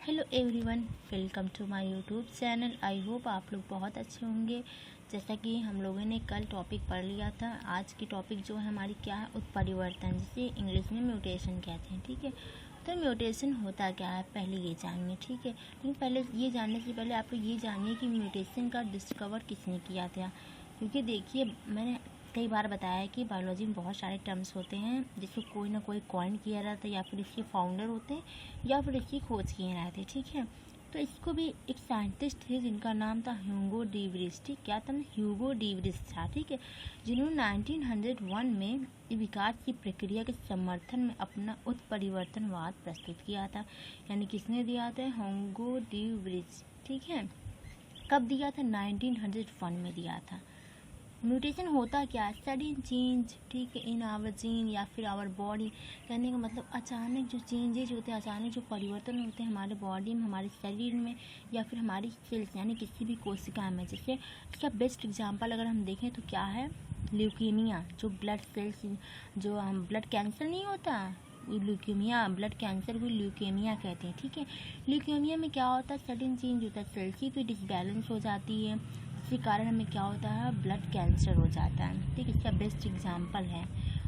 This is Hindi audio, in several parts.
Hello everyone, welcome to my YouTube channel. I hope आप लोग बहुत अच्छे होंगे। जैसा कि हम लोगों ने कल टॉपिक पढ़ लिया था, आज की टॉपिक जो है हमारी क्या है, उत्परिवर्तन, जिसे इंग्लिश में म्यूटेशन कहते हैं। ठीक है, तो म्यूटेशन होता क्या है पहले ये जानिए। ठीक है, लेकिन पहले ये जानने से पहले आप लोग ये जानिए कि म्यूटेशन का डिस्कवर किसने किया था। क्योंकि देखिए, मैंने कई बार बताया है कि बायोलॉजी में बहुत सारे टर्म्स होते हैं जिसको कोई ना कोई कॉइन किया रहता है, या फिर इसके फाउंडर होते हैं, या फिर इसकी खोज किए रहते। ठीक है, तो इसको भी एक साइंटिस्ट थे जिनका नाम था ह्यूगो डी व्रिस। ठीक, क्या था, ह्यूगो डी व्रिस था। ठीक है, जिन्होंने 1901 में विकास की प्रक्रिया के समर्थन में अपना उत्परिवर्तनवाद प्रस्तुत किया था। यानी किसने दिया था? Hugo de Vries. ठीक है, कब दिया था? 1901 में दिया था। म्यूटेशन होता क्या है? सडन चेंज, ठीक है, इन आवर जीन या फिर आवर बॉडी। कहने का मतलब अचानक जो चेंजेज होते हैं, अचानक जो परिवर्तन होते हैं हमारे बॉडी में, हमारे शरीर में, या फिर हमारी सेल्स यानी किसी भी कोशिका में। जैसे इसका बेस्ट एग्जांपल अगर हम देखें तो क्या है? ल्यूकीमिया, जो ब्लड सेल्स, जो हम ब्लड कैंसर नहीं होता, ल्यूकीमिया, ब्लड कैंसर को ल्यूकेमिया कहते हैं। ठीक है, ल्यूकेमिया में क्या होता है? सडन चेंज होता है, सेल्स की डिसबैलेंस हो जाती है, इसी कारण हमें क्या होता है? ब्लड कैंसर हो जाता है। ठीक, इसका बेस्ट एग्जांपल है।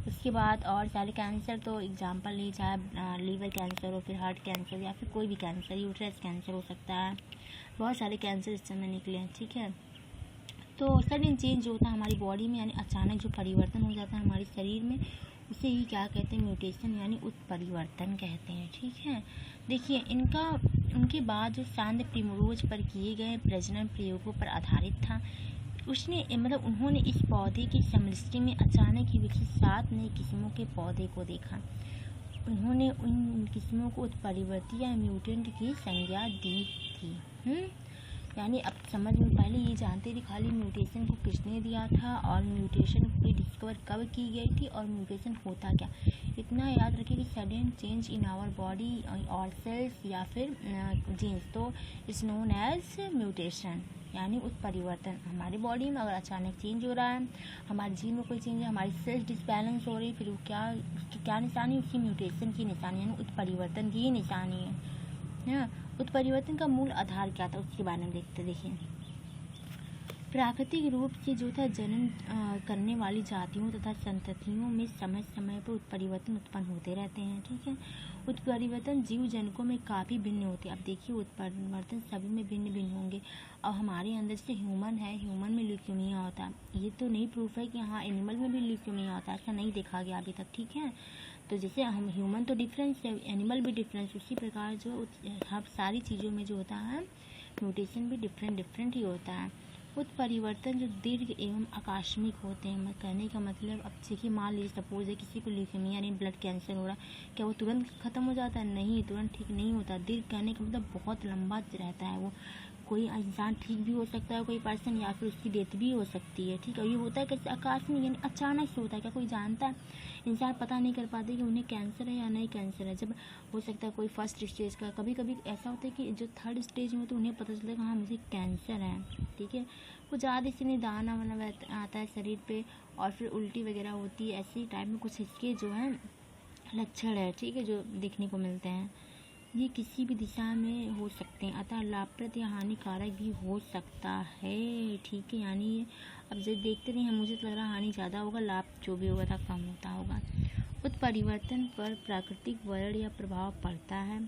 उसके बाद और सारे कैंसर तो एग्जांपल नहीं, चाहे लीवर कैंसर हो, फिर हार्ट कैंसर, या फिर कोई भी कैंसर, यूट्रस कैंसर हो सकता है। बहुत सारे कैंसर इस समय निकले हैं। ठीक है, तो सडन चेंज होता है हमारी बॉडी में, यानी अचानक जो परिवर्तन हो जाता है हमारे शरीर में, उसे ही क्या कहते हैं? म्यूटेशन यानी उत्परिवर्तन कहते हैं। ठीक है, देखिए उनके बाद जो सांड प्रिमरोज पर किए गए प्रजनन प्रयोगों पर आधारित था। उन्होंने इस पौधे की समष्टि में अचानक ही विकसित 7 नई किस्मों के पौधे को देखा। उन्होंने उन किस्मों को उत्परिवर्ती या म्यूटेंट की संज्ञा दी थी। यानी अब समझ में, पहले ये जानते थे खाली म्यूटेशन को किसने दिया था, और म्यूटेशन की डिस्कवर कब की गई थी, और म्यूटेशन होता क्या। इतना याद रखिए कि sudden change in our body और सेल्स या फिर जीन्स, तो इट्स नोन एज म्यूटेशन यानी उत्परिवर्तन। हमारी बॉडी में अगर अचानक चेंज हो रहा है, हमारे जीन में कोई चेंज है, हमारी सेल्स डिसबैलेंस हो रही है, फिर वो क्या, उसकी क्या निशानी? उसकी म्यूटेशन की निशानी, यानी उत्परिवर्तन की ही निशानी है। उत्परिवर्तन का मूल आधार क्या था उसके बारे में देखते। देखिए, प्राकृतिक रूप से जो था जनन करने वाली जातियों तथा संततियों में समय समय पर उत्परिवर्तन उत्पन्न होते रहते हैं। ठीक है, उत्परिवर्तन जीव जनकों में काफ़ी भिन्न होते हैं। अब देखिए, उत्परिवर्तन सभी में भिन्न भिन्न होंगे। अब हमारे अंदर से ह्यूमन है, ह्यूमन में ल्यूकेमिया होता है। ये तो नहीं प्रूफ है कि हाँ एनिमल में भी ल्यूकेमिया होता है, ऐसा नहीं देखा गया अभी तक। ठीक है, तो जैसे हम ह्यूमन तो डिफरेंस है, एनिमल भी डिफरेंस, उसी प्रकार जो हर सारी चीज़ों में जो होता है म्यूटेशन भी डिफरेंट ही होता है। उत्परिवर्तन जो दीर्घ एवं आकस्मिक होते हैं। मैं कहने का मतलब, अब देखिए, मान लीजिए सपोज है किसी को ल्यूकेमिया यानी ब्लड कैंसर हो रहा है, क्या वो तुरंत ख़त्म हो जाता है? नहीं, तुरंत ठीक नहीं होता। दीर्घ कहने का मतलब बहुत लंबा रहता है वो। कोई इंसान ठीक भी हो सकता है, कोई पर्सन, या फिर उसकी डेथ भी हो सकती है। ठीक है, ये होता है कैसे? आकस्मिक यानी अचानक से होता है। क्या कोई जानता है? इंसान पता नहीं कर पाते कि उन्हें कैंसर है या नहीं कैंसर है। जब हो सकता है कोई फर्स्ट स्टेज का, कभी कभी ऐसा होता है कि जो थर्ड स्टेज में, तो उन्हें पता चलता है कि हाँ मुझे कैंसर है। ठीक है, कुछ ज़्यादा इसलिए दाना वाना आता है शरीर पे, और फिर उल्टी वगैरह होती है, ऐसे टाइप में कुछ इसके जो है लक्षण है। ठीक है, जो देखने को मिलते हैं, ये किसी भी दिशा में हो सकते हैं, अतः लाभप्रद या हानिकारक भी हो सकता है। ठीक है, यानी ये अब जब देखते रहे, मुझे तो लग रहा है हानि ज़्यादा होगा, लाभ जो भी होगा था कम होता होगा। उत्परिवर्तन पर प्राकृतिक वर्ण या प्रभाव पड़ता है,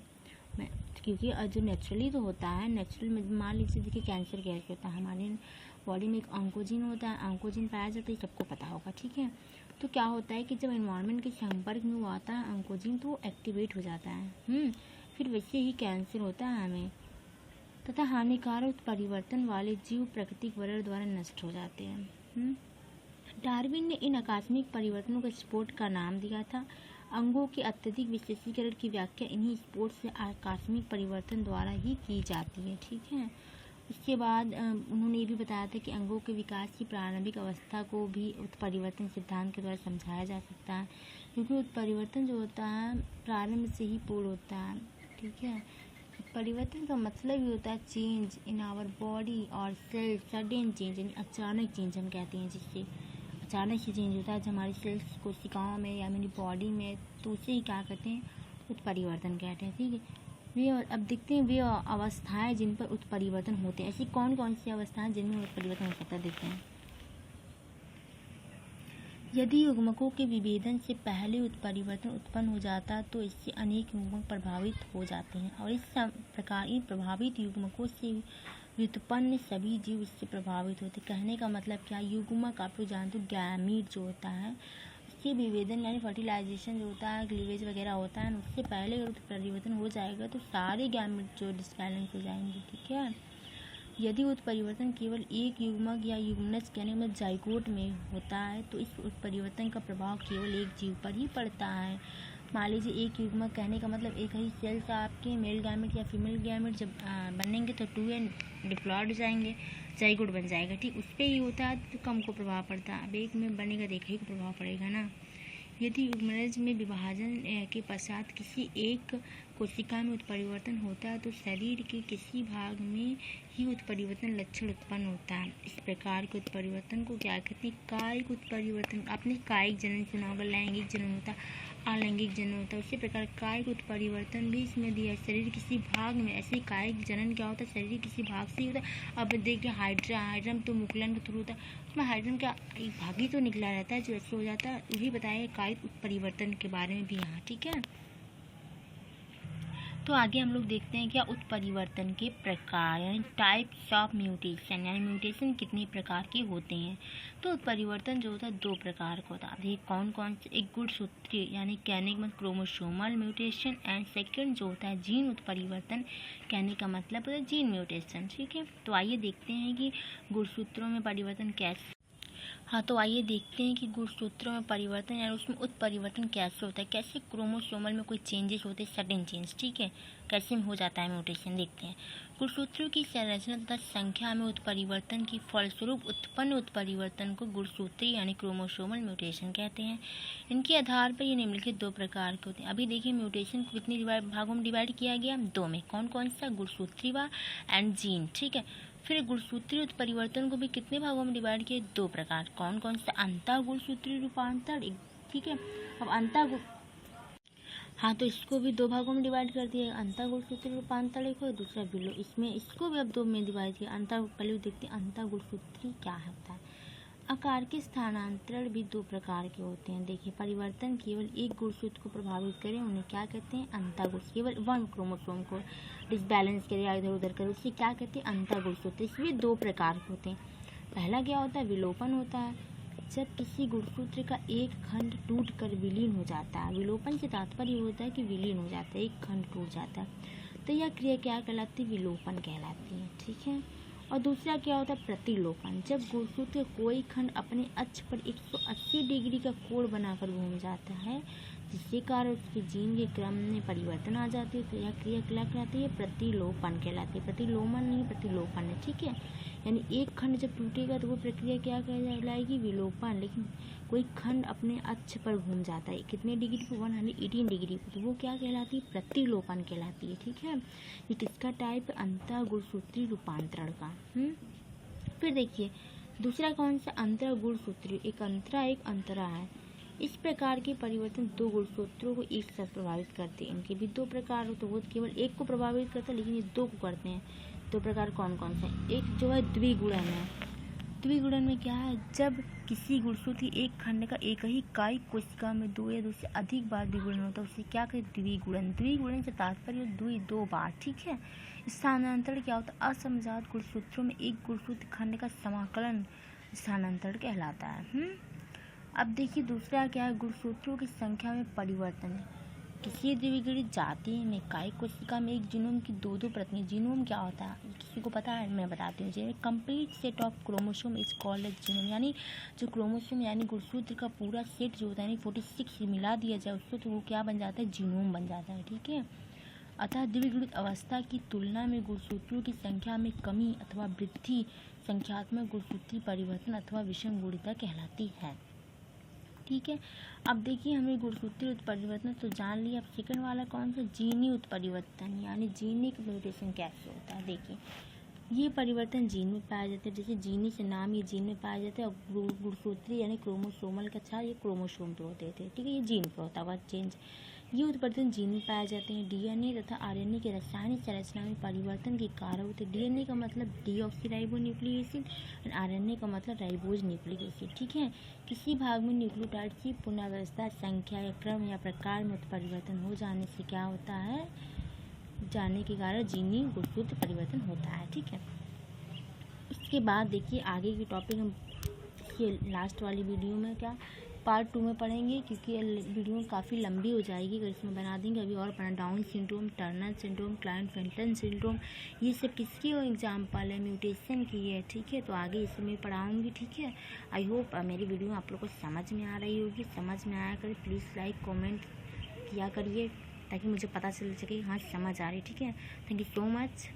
क्योंकि जो नेचुरली तो होता है, नेचुरल में मान लीजिए, देखिए कैंसर कैसे होता है, हमारे बॉडी में एक ऑन्कोजीन होता है, ऑन्कोजीन पाया जाता है, सबको पता होगा। ठीक है, तो क्या होता है कि जब एनवायरनमेंट के संपर्क में वो आता है ऑन्कोजीन, तो वो एक्टिवेट हो जाता है। फिर वैसे ही कैंसर होता है हमें। तथा हानिकारक उत्परिवर्तन वाले जीव प्राकृतिक वर्ण द्वारा नष्ट हो जाते हैं। डार्विन ने इन आकस्मिक परिवर्तनों को स्पोर्ट का नाम दिया था। अंगों के अत्यधिक विशेषीकरण की व्याख्या इन्हीं स्पोर्ट से आकस्मिक परिवर्तन द्वारा ही की जाती है। ठीक है, उसके बाद उन्होंने ये भी बताया था कि अंगों के विकास की प्रारंभिक अवस्था को भी उत्परिवर्तन सिद्धांत के द्वारा समझाया जा सकता है, क्योंकि उत्परिवर्तन जो होता है प्रारंभ से ही पूर्ण होता है। ठीक है, परिवर्तन का मतलब ही होता है चेंज इन आवर बॉडी और सेल, सडन चेंज यानी अचानक चेंज हम कहते हैं, जिससे अचानक से चेंज होता है जब हमारी सेल्स कोशिकाओं में या मेरी बॉडी में, तो उसे ही क्या कहते हैं? उत्परिवर्तन कहते हैं। ठीक है, वे अब देखते हैं वे अवस्थाएं जिन पर उत्परिवर्तन होते हैं। ऐसी कौन कौन सी अवस्थाएं जिनमें उत्परिवर्तन हो सकता है, देखते हैं। यदि युग्मकों के विभेदन से पहले उत्परिवर्तन उत्पन्न हो जाता है तो इससे अनेक युग्मक प्रभावित हो जाते हैं और इस प्रकार इन प्रभावित युग्मकों से व्युत्पन्न सभी जीव इससे प्रभावित होते। कहने का मतलब क्या, युग्मक आप लोग जानते हो गैमीट जो होता है उसके विभेदन यानी फर्टिलाइजेशन जो होता है, क्लीवेज वगैरह होता है, उससे पहले अगर उत्परिवर्तन हो जाएगा तो सारे गैमीट जो डिस्बैलेंस हो जाएंगे। ठीक है। यदि उत्परिवर्तन केवल एक युग्मक या युग्मनज कहने में जाइगोट में होता है तो इस उत्परिवर्तन का प्रभाव केवल एक जीव पर ही पड़ता है। मान लीजिए एक युग्मक कहने का मतलब एक ही सेल्स आपके मेल गैमेट या फीमेल गैमेट जब बनेंगे तो 2n डिप्लॉयड हो जाएंगे, जाइगोट बन जाएगा। ठीक, उस पर ही होता है तो कम को प्रभाव पड़ता है। अब एक में बनेगा तो एक ही को प्रभाव पड़ेगा ना। यदि युग्मनज में विभाजन के पश्चात किसी एक कोशिका में उत्परिवर्तन होता है तो शरीर के किसी भाग में ही उत्परिवर्तन लक्षण उत्पन्न होता है। इस प्रकार के उत्परिवर्तन को क्या कहते हैं, कायिक उत्परिवर्तन। आपने कायिक जनन सुना होगा, लैंगिक जनन होता है, अलैंगिक जनन होता है। उसी प्रकार कायिक उत्परिवर्तन भी इसमें दिया है। शरीर किसी भाग में, ऐसे कायिक जनन क्या होता है, शरीर किसी भाग से ही होता है। अब देखिए हाइड्रम तो मुकुलन के थ्रू होता है, उसमें हाइड्रम का एक भाग ही तो निकला रहता है जो ऐसे हो जाता है, वही बताया कायिक उत्परिवर्तन के बारे में भी यहाँ। ठीक है, तो आगे हम लोग देखते हैं क्या उत्परिवर्तन के प्रकार यानी टाइप्स ऑफ म्यूटेशन, यानी म्यूटेशन कितने प्रकार के होते हैं। तो उत्परिवर्तन जो होता है 2 प्रकार का होता है। देखिए कौन कौन से, एक गुणसूत्रीय यानी कहने का मतलब क्रोमोसोमल म्यूटेशन एंड सेकंड जो होता है जीन उत्परिवर्तन, कहने का मतलब होता है जीन म्यूटेशन। ठीक है, तो आइए देखते हैं कि गुणसूत्रों में परिवर्तन कैसे। हाँ, तो आइए देखते हैं कि गुणसूत्रों में परिवर्तन यानी उसमें उत्परिवर्तन कैसे होता है, कैसे क्रोमोसोमल में कोई चेंजेस होते हैं, सडन चेंज। ठीक है, कैसे हो जाता है म्यूटेशन, देखते हैं। गुणसूत्रों की संरचना तथा संख्या में उत्परिवर्तन की फलस्वरूप उत्पन्न उत्परिवर्तन को गुणसूत्रीय यानी क्रोमोसोमल म्यूटेशन कहते हैं। इनके आधार पर ये निम्नलिखित 2 प्रकार के होते हैं। अभी देखिए म्यूटेशन को कितने भागों में डिवाइड किया गया, 2 में। कौन कौन सा, गुणसूत्रीय एंड जीन। ठीक है, फिर गुणसूत्रीय उत्परिवर्तन को भी कितने भागों में डिवाइड किए, 2 प्रकार। कौन कौन से, अंतःगुणसूत्रीय रूपांतर। ठीक है, अब हाँ, तो इसको भी 2 भागों में डिवाइड कर दिया, अंतःगुणसूत्रीय रूपांतर एक और दूसरा विलोप। इसमें इसको भी अब 2 में डिवाइड किया। पहले देखते हैं अंतःगुणसूत्रीय क्या होता है। आकार के स्थानांतरण भी 2 प्रकार के होते हैं। देखिए परिवर्तन केवल एक गुणसूत्र को प्रभावित करें उन्हें क्या कहते हैं, अंतःगुणसूत्र। केवल 1 क्रोमोसोम को डिसबैलेंस करे या इधर उधर करे उसे क्या कहते हैं, अंतःगुणसूत्र। इसमें 2 प्रकार के होते हैं। पहला क्या होता है, विलोपन होता है, जब किसी गुणसूत्र का एक खंड टूट कर विलीन हो जाता है। विलोपन से तात्पर्य होता है कि विलीन हो जाता है, एक खंड टूट जाता है, तो यह क्रिया क्या कहलाती है, विलोपन कहलाती है। ठीक है, और दूसरा क्या होता है, प्रतिलोपन। जब गुणसूत्र का कोई खंड अपने अक्ष पर 180 डिग्री का कोण बनाकर घूम जाता है जिसके कारण उसके जीन के क्रम में परिवर्तन आ जाती है, तो यह क्रिया क्या कहलाती है, प्रतिलोपन कहलाती है। प्रतिलोमन नहीं, प्रतिलोपन है। ठीक है, यानी एक खंड जब टूटेगा तो वो प्रक्रिया क्या कहलाएगी, विलोपन। लेकिन कोई खंड अपने अक्ष पर घूम जाता है कितने डिग्री पर, 118 डिग्री पर, तो वो क्या कहलाती है, प्रतिलोपन कहलाती है। ठीक है, ये किसका टाइप, अंतःगुणसूत्रीय रूपांतरण का। फिर देखिए दूसरा कौन सा, अंतःगुणसूत्रीय। एक अंतरा एक अंतरा है। इस प्रकार के परिवर्तन 2 गुणसूत्रों को एक साथ प्रभावित करते हैं। इनके भी 2 प्रकार हो, तो वो केवल एक को प्रभावित करता है लेकिन ये 2 को करते हैं। 2 प्रकार कौन कौन से, एक जो है द्विगुणन है। द्विगुणन में क्या है, जब किसी गुणसूत्र की एक खंड का एक ही कायिक कोशिका में 2 या 2 से अधिक बार द्विगुणन होता है उसे क्या कहते, द्विगुणन। द्विगुणन से तात्पर्य 2 बार। ठीक है, स्थानांतरण क्या होता है, असमजात गुणसूत्रों में एक गुणसूत्र खंड का समाकलन स्थानांतरण कहलाता है। अब देखिए दूसरा क्या है, गुणसूत्रों की संख्या में परिवर्तन। किसी द्विगुणित जाति में कायिक कोशिका में एक जीनोम की 2 प्रतियां। जीनोम क्या होता है, किसी को पता है, मैं बताती हूँ। जैसे complete set of chromosome is called as genome, यानी जो क्रोमोसोम यानी गुणसूत्र का पूरा सेट जो होता है, यानी 46 मिला दिया जाए उसको तो वो क्या बन जाता है, जीनोम बन जाता है। ठीक है, अतः द्विगुणित अवस्था की तुलना में गुणसूत्रों की संख्या में कमी अथवा वृद्धि संख्यात्मक गुणसूत्रीय परिवर्तन अथवा विषम गुणिता कहलाती है। ठीक है, अब देखिए हमें गुणसूत्रीय उत्परिवर्तन तो जान लिया। अब सेकंड वाला कौन सा, जीनी उत्परिवर्तन यानी जीनिक म्यूटेशन कैसे होता है। देखिए ये परिवर्तन जीन में पाया जाता है, जैसे जीनी से नाम ये जीन में पाया जाता है, और गुणसूत्रीय यानी क्रोमोसोमल का छाप ये क्रोमोसोम पे होते थे। ठीक है, ये जीन पे होता है चेंज। ये उत्परिवर्तन जीन में पाए जाते हैं। डीएनए तथा आरएनए के रासायनिक संरचना में परिवर्तन के कारण होते हैं। डीएनए का मतलब डीऑक्सीराइबोन्यूक्लिक एसिड और आरएनए का मतलब राइबोज न्यूक्लिक एसिड। ठीक है, किसी भाग में न्यूक्लियोटाइड की पुनर्व्यवस्था, संख्या या क्रम या प्रकार में उत्परिवर्तन हो जाने से क्या होता है, जाने के कारण जीनी गुणसूत्र परिवर्तन होता है। ठीक है, उसके बाद देखिए आगे की टॉपिक हम ये लास्ट वाली वीडियो में क्या पार्ट 2 में पढ़ेंगे, क्योंकि वीडियो काफ़ी लंबी हो जाएगी अगर इसमें बना देंगे। अभी और पढ़ना down syndrome, Turner syndrome, Klinefelter syndrome, ये सब किसकी एग्जाम्पल है, म्यूटेशन की है। ठीक है, तो आगे इसमें पढ़ाऊँगी। ठीक है, आई होप मेरी वीडियो आप लोग को समझ में आ रही होगी। समझ में आया कर प्लीज़ लाइक कमेंट किया करिए, ताकि मुझे पता चल सके हाँ समझ आ रही। ठीक है, थैंक यू सो मच।